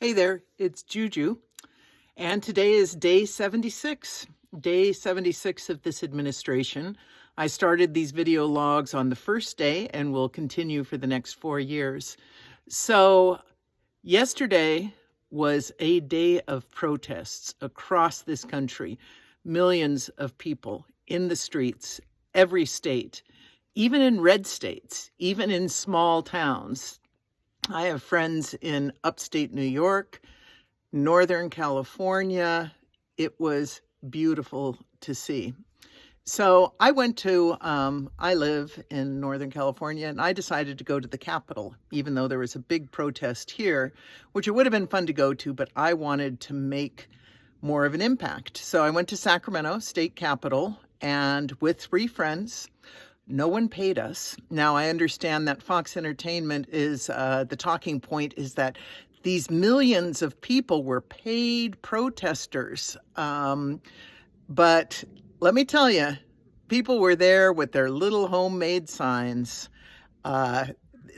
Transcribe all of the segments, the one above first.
Hey there, it's Juju, and today is day 76. Day 76 of this administration. I started these video logs on the first day and will continue for the next 4 years. So, yesterday was a day of protests across this country. Millions of people in the streets, every state, even in red states, even in small towns. I have friends in upstate New York, Northern California. It was beautiful to see. So I I live in Northern California, and I decided to go to the Capitol, even though there was a big protest here, which it would have been fun to go to, but I wanted to make more of an impact. So I went to Sacramento State Capitol, and with 3 friends. No one paid us. Now, I understand that Fox Entertainment is, the talking point is that these millions of people were paid protesters. But let me tell you, people were there with their little homemade signs.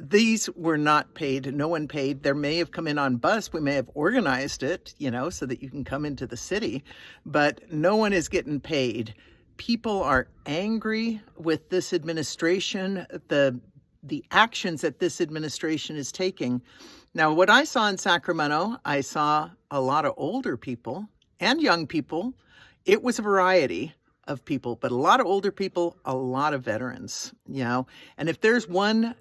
These were not paid. No one paid. There may have come in on bus. We may have organized it, so that you can come into the city, but no one is getting paid. People are angry with this administration, the actions that this administration is taking. Now, what I saw in Sacramento, I saw a lot of older people and young people. It was a variety of people, but a lot of older people, a lot of veterans, And if there's one,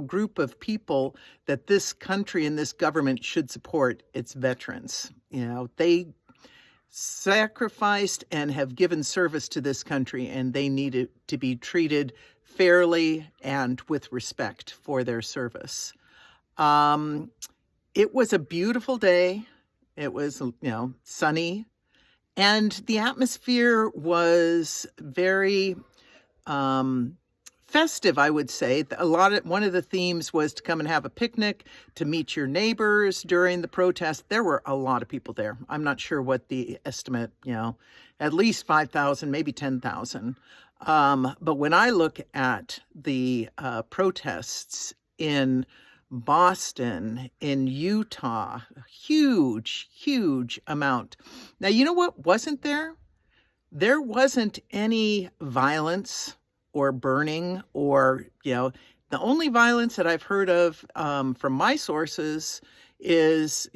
group of people that this country and this government should support, it's veterans. They sacrificed and have given service to this country, and they needed to be treated fairly and with respect for their service. It was a beautiful day. It was, sunny, and the atmosphere was very festive, I would say. One of the themes was to come and have a picnic, to meet your neighbors during the protest. There were a lot of people there. I'm not sure what the estimate, at least 5,000, maybe 10,000. But when I look at the protests in Boston, in Utah, huge, huge amount. Now, you know what wasn't there? There wasn't any violence or burning or, the only violence that I've heard of from my sources is,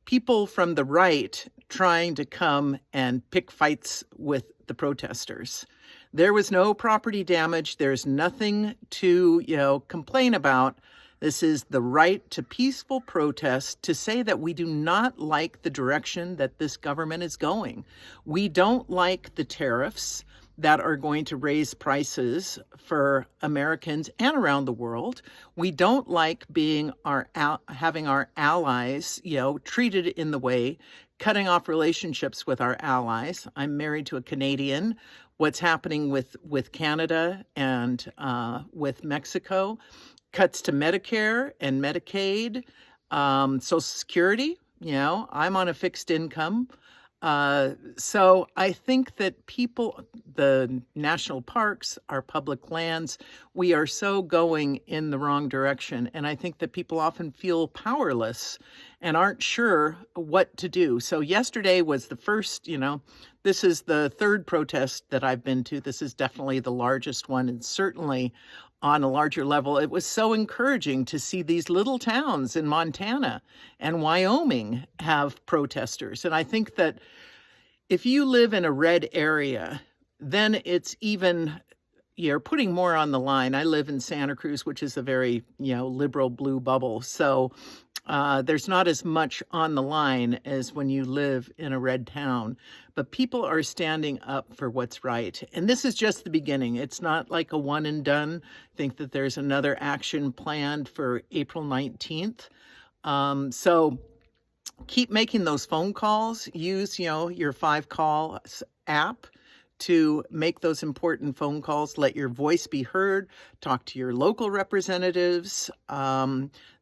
people from the right trying to come and pick fights with the protesters. There was no property damage. There's nothing to, complain about. This is the right to peaceful protest, to say that we do not like the direction that this government is going. We don't like the tariffs that are going to raise prices for Americans and around the world. We don't like having our allies, treated in the way, cutting off relationships with our allies. I'm married to a Canadian. What's happening with Canada and with Mexico, cuts to Medicare and Medicaid, Social Security. I'm on a fixed income. So I think that the national parks, our public lands, we are so going in the wrong direction. And I think that people often feel powerless and aren't sure what to do. So yesterday was the first, this is the 3rd protest that I've been to. This is definitely the largest one, and certainly on a larger level. It was so encouraging to see these little towns in Montana and Wyoming have protesters. And I think that if you live in a red area, then it's even, you're putting more on the line. I live in Santa Cruz, which is a very, liberal blue bubble. So there's not as much on the line as when you live in a red town. But people are standing up for what's right. And this is just the beginning. It's not like a one and done. I think that there's another action planned for April 19th. So keep making those phone calls. Use, your 5Call app to make those important phone calls. Let your voice be heard. Talk to your local representatives.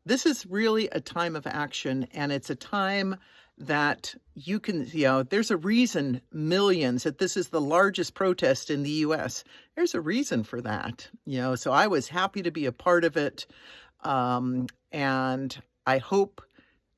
This is really a time of action, and it's a time that you can, there's a reason millions, that this is the largest protest in the U.S. There's a reason for that, so I was happy to be a part of it. And I hope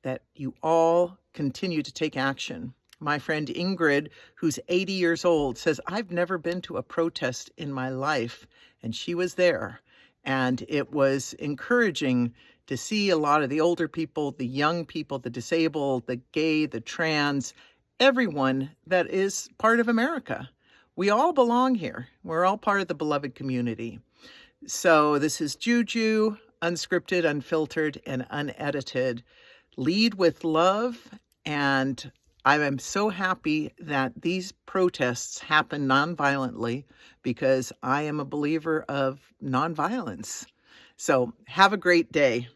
that you all continue to take action. My friend Ingrid, who's 80 years old, says, I've never been to a protest in my life, and she was there. And it was encouraging to see a lot of the older people, the young people, the disabled, the gay, the trans, everyone that is part of America. We all belong here. We're all part of the beloved community. So this is Juju, unscripted, unfiltered, and unedited. Lead with love, and I am so happy that these protests happen nonviolently because I am a believer of nonviolence. So have a great day.